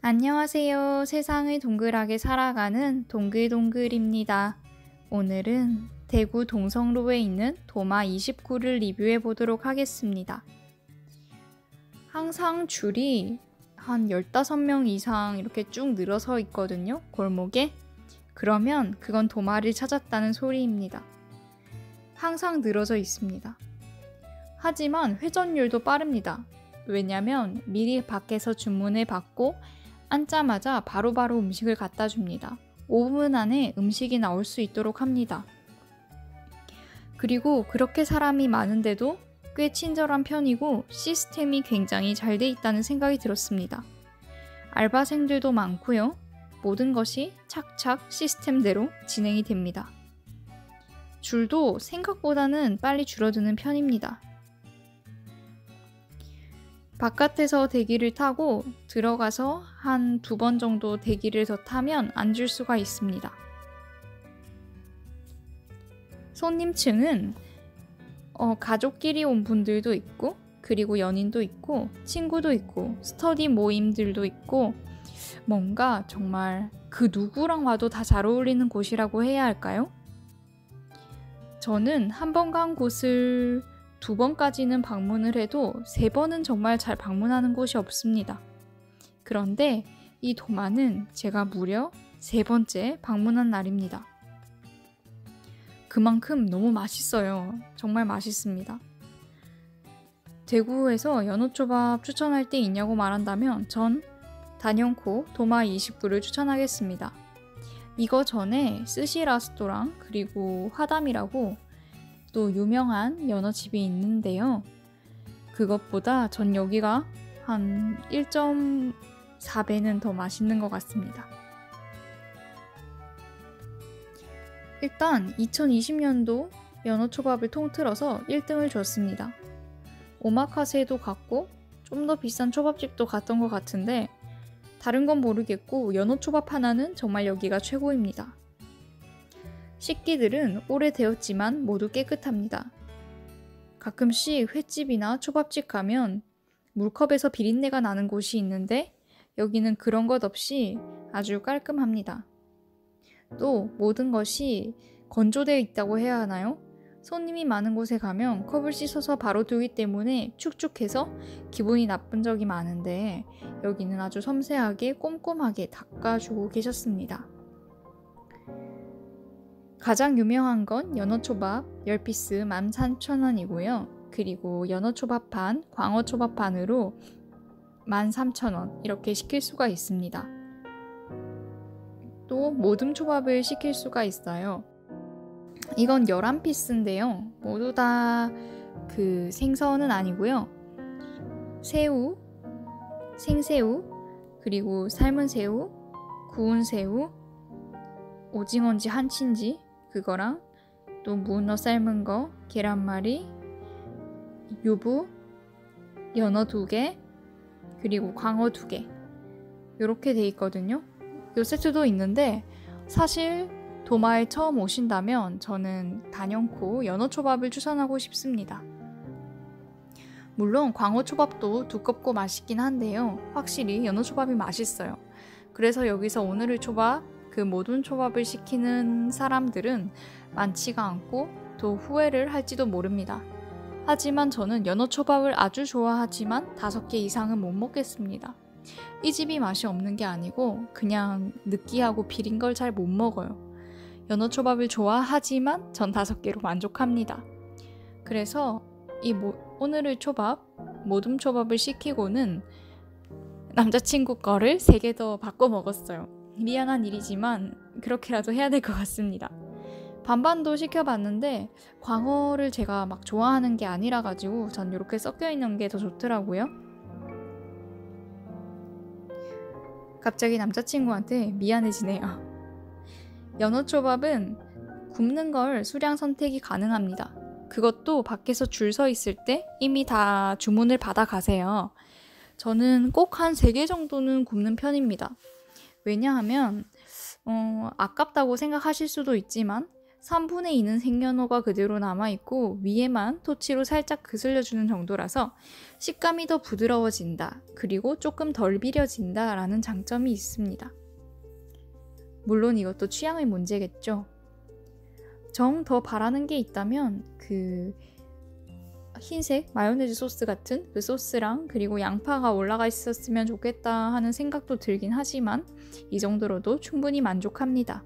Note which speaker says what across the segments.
Speaker 1: 안녕하세요. 세상을 동글하게 살아가는 동글동글입니다. 오늘은 대구 동성로에 있는 도마 29를 리뷰해 보도록 하겠습니다. 항상 줄이 한 15명 이상 이렇게 쭉 늘어서 있거든요. 골목에. 그러면 그건 도마를 찾았다는 소리입니다. 항상 늘어져 있습니다. 하지만 회전율도 빠릅니다. 왜냐면 미리 밖에서 주문을 받고 앉자마자 바로바로 음식을 갖다 줍니다. 5분 안에 음식이 나올 수 있도록 합니다. 그리고 그렇게 사람이 많은데도 꽤 친절한 편이고 시스템이 굉장히 잘 돼 있다는 생각이 들었습니다. 알바생들도 많고요. 모든 것이 착착 시스템대로 진행이 됩니다. 줄도 생각보다는 빨리 줄어드는 편입니다. 바깥에서 대기를 타고 들어가서 한 2번 정도 대기를 더 타면 앉을 수가 있습니다. 손님층은 가족끼리 온 분들도 있고, 그리고 연인도 있고, 친구도 있고, 스터디 모임들도 있고, 뭔가 정말 그 누구랑 와도 다 잘 어울리는 곳이라고 해야 할까요? 저는 한 번 간 곳을 2번까지는 방문을 해도 3번은 정말 잘 방문하는 곳이 없습니다. 그런데 이 도마는 제가 무려 3번째 방문한 날입니다. 그만큼 너무 맛있어요. 정말 맛있습니다. 대구에서 연어초밥 추천할 때 있냐고 말한다면 전 단연코 도마 29를 추천하겠습니다. 이거 전에 스시라스토랑 그리고 화담이라고 또 유명한 연어집이 있는데요. 그것보다 전 여기가 한 1.4배는 더 맛있는 것 같습니다. 일단 2020년도 연어초밥을 통틀어서 1등을 줬습니다. 오마카세도 갔고 좀 더 비싼 초밥집도 갔던 것 같은데 다른 건 모르겠고 연어초밥 하나는 정말 여기가 최고입니다. 식기들은 오래되었지만 모두 깨끗합니다. 가끔씩 횟집이나 초밥집 가면 물컵에서 비린내가 나는 곳이 있는데 여기는 그런 것 없이 아주 깔끔합니다. 또 모든 것이 건조되어 있다고 해야 하나요? 손님이 많은 곳에 가면 컵을 씻어서 바로 두기 때문에 축축해서 기분이 나쁜 적이 많은데 여기는 아주 섬세하게 꼼꼼하게 닦아주고 계셨습니다. 가장 유명한 건 연어초밥 10피스 13,000원이고요. 그리고 연어초밥판, 광어초밥판으로 13,000원 이렇게 시킬 수가 있습니다. 또 모듬초밥을 시킬 수가 있어요. 이건 11피스인데요. 모두 다 그 생선은 아니고요. 새우, 생새우, 그리고 삶은 새우, 구운 새우, 오징어인지 한치인지 그거랑 또 문어 삶은 거, 계란말이, 유부, 연어 2개, 그리고 광어 2개 이렇게 돼 있거든요. 이 세트도 있는데 사실 도마에 처음 오신다면 저는 단연코 연어초밥을 추천하고 싶습니다. 물론 광어초밥도 두껍고 맛있긴 한데요. 확실히 연어초밥이 맛있어요. 그래서 여기서 오늘의 초밥, 그 모든 초밥을 시키는 사람들은 많지가 않고 또 후회를 할지도 모릅니다. 하지만 저는 연어초밥을 아주 좋아하지만 5개 이상은 못 먹겠습니다. 이 집이 맛이 없는 게 아니고 그냥 느끼하고 비린 걸 잘 못 먹어요. 연어초밥을 좋아하지만 전 5개로 만족합니다. 그래서 오늘의 초밥, 모둠초밥을 시키고는 남자친구 거를 3개 더 바꿔 먹었어요. 미안한 일이지만 그렇게라도 해야 될 것 같습니다. 반반도 시켜봤는데 광어를 제가 막 좋아하는 게 아니라 가지고 전 이렇게 섞여 있는 게 더 좋더라고요. 갑자기 남자친구한테 미안해지네요. 연어초밥은 굽는 걸 수량 선택이 가능합니다. 그것도 밖에서 줄 서 있을 때 이미 다 주문을 받아 가세요. 저는 꼭 한 3개 정도는 굽는 편입니다. 왜냐하면 아깝다고 생각하실 수도 있지만 3분의 2는 생연어가 그대로 남아있고 위에만 토치로 살짝 그슬려주는 정도라서 식감이 더 부드러워진다. 그리고 조금 덜 비려진다 라는 장점이 있습니다. 물론 이것도 취향의 문제겠죠. 정 더 바라는 게 있다면 그 흰색 마요네즈 소스 같은 그 소스랑 그리고 양파가 올라가 있었으면 좋겠다 하는 생각도 들긴 하지만 이 정도로도 충분히 만족합니다.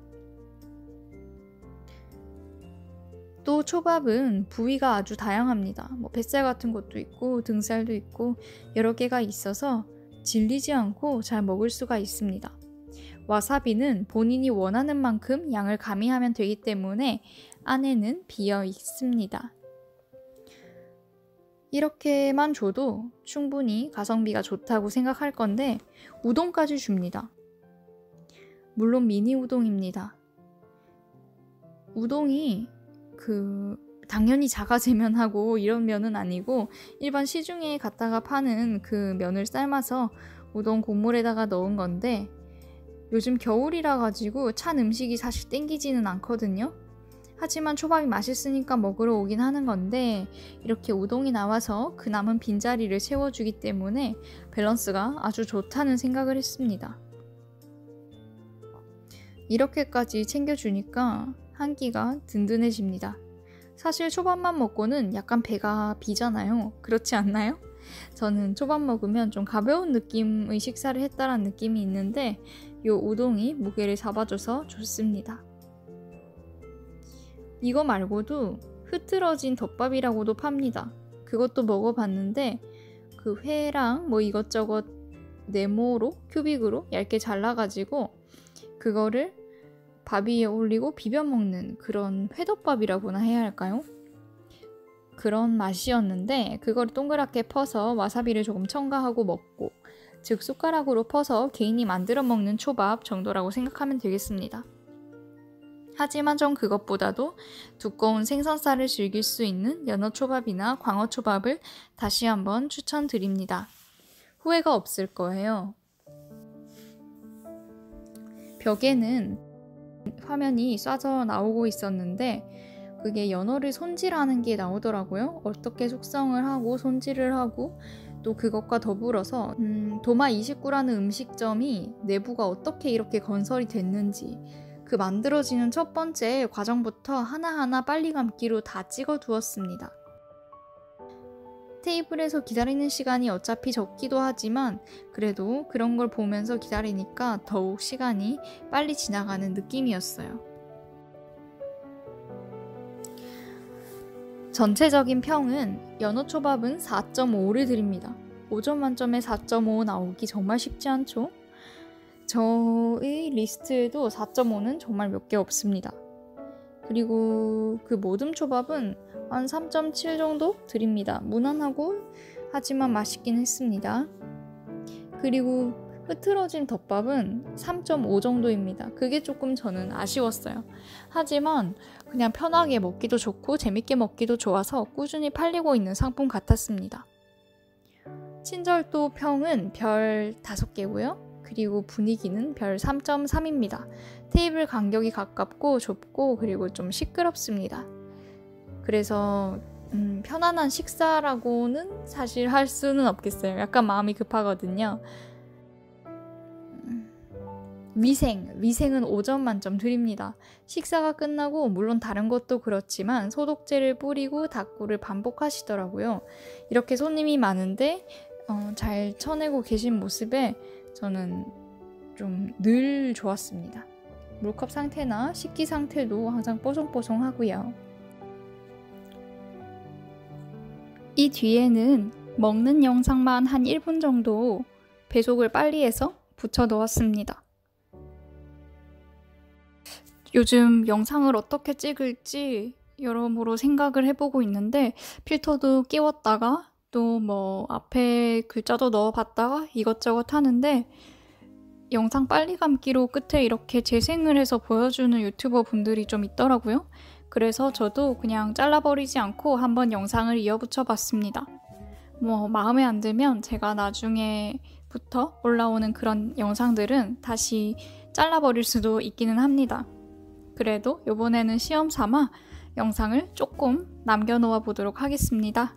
Speaker 1: 또 초밥은 부위가 아주 다양합니다. 뱃살 같은 것도 있고 등살도 있고 여러 개가 있어서 질리지 않고 잘 먹을 수가 있습니다. 와사비는 본인이 원하는 만큼 양을 가미하면 되기 때문에 안에는 비어 있습니다. 이렇게만 줘도 충분히 가성비가 좋다고 생각할 건데 우동까지 줍니다. 물론 미니 우동입니다. 우동이 당연히 자가제면하고 이런 면은 아니고 일반 시중에 갖다가 파는 그 면을 삶아서 우동 국물에다가 넣은 건데 요즘 겨울이라 가지고 찬 음식이 사실 땡기지는 않거든요. 하지만 초밥이 맛있으니까 먹으러 오긴 하는 건데 이렇게 우동이 나와서 그 남은 빈자리를 채워주기 때문에 밸런스가 아주 좋다는 생각을 했습니다. 이렇게까지 챙겨주니까 한 끼가 든든해집니다. 사실 초밥만 먹고는 약간 배가 비잖아요. 그렇지 않나요? 저는 초밥 먹으면 좀 가벼운 느낌의 식사를 했다라는 느낌이 있는데 이 우동이 무게를 잡아줘서 좋습니다. 이거 말고도 흐트러진 덮밥이라고도 팝니다. 그것도 먹어봤는데 그 회랑 이것저것 네모로 큐빅으로 얇게 잘라가지고 그거를 밥 위에 올리고 비벼 먹는 그런 회덮밥이라고나 해야 할까요? 그런 맛이었는데 그걸 동그랗게 퍼서 와사비를 조금 첨가하고 먹고 즉 숟가락으로 퍼서 개인이 만들어 먹는 초밥 정도라고 생각하면 되겠습니다. 하지만 전 그것보다도 두꺼운 생선살을 즐길 수 있는 연어초밥이나 광어초밥을 다시 한번 추천드립니다. 후회가 없을 거예요. 벽에는 화면이 쏴져 나오고 있었는데 그게 연어를 손질하는 게 나오더라고요. 어떻게 숙성을 하고 손질을 하고 또 그것과 더불어서 도마29라는 음식점이 내부가 어떻게 이렇게 건설이 됐는지 그 만들어지는 첫 번째 과정부터 하나하나 빨리 감기로 다 찍어 두었습니다. 테이블에서 기다리는 시간이 어차피 적기도 하지만 그래도 그런 걸 보면서 기다리니까 더욱 시간이 빨리 지나가는 느낌이었어요. 전체적인 평은 연어초밥은 4.5를 드립니다. 5점 만점에 4.5 나오기 정말 쉽지 않죠? 저의 리스트에도 4.5는 정말 몇 개 없습니다. 그리고 그 모듬초밥은 한 3.7 정도 드립니다. 무난하고 하지만 맛있긴 했습니다. 그리고 흐트러진 덮밥은 3.5 정도입니다. 그게 조금 저는 아쉬웠어요. 하지만 그냥 편하게 먹기도 좋고 재밌게 먹기도 좋아서 꾸준히 팔리고 있는 상품 같았습니다. 친절도 평은 별 5개고요. 그리고 분위기는 별 3.3입니다. 테이블 간격이 가깝고 좁고 그리고 좀 시끄럽습니다. 그래서 편안한 식사라고는 사실 할 수는 없겠어요. 약간 마음이 급하거든요. 위생은 5점 만점 드립니다. 식사가 끝나고 물론 다른 것도 그렇지만 소독제를 뿌리고 닦고를 반복하시더라고요. 이렇게 손님이 많은데 잘 쳐내고 계신 모습에 저는 좀 늘 좋았습니다. 물컵 상태나 식기 상태도 항상 뽀송뽀송하고요. 이 뒤에는 먹는 영상만 한 1분 정도 배속을 빨리 해서 붙여 넣었습니다. 요즘 영상을 어떻게 찍을지 여러모로 생각을 해보고 있는데 필터도 끼웠다가 또 앞에 글자도 넣어봤다가 이것저것 하는데 영상 빨리 감기로 끝에 이렇게 재생을 해서 보여주는 유튜버 분들이 좀 있더라고요. 그래서 저도 그냥 잘라버리지 않고 한번 영상을 이어붙여 봤습니다. 마음에 안 들면 제가 나중에부터 올라오는 그런 영상들은 다시 잘라버릴 수도 있기는 합니다. 그래도 이번에는 시험 삼아 영상을 조금 남겨놓아 보도록 하겠습니다.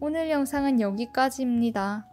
Speaker 1: 오늘 영상은 여기까지입니다.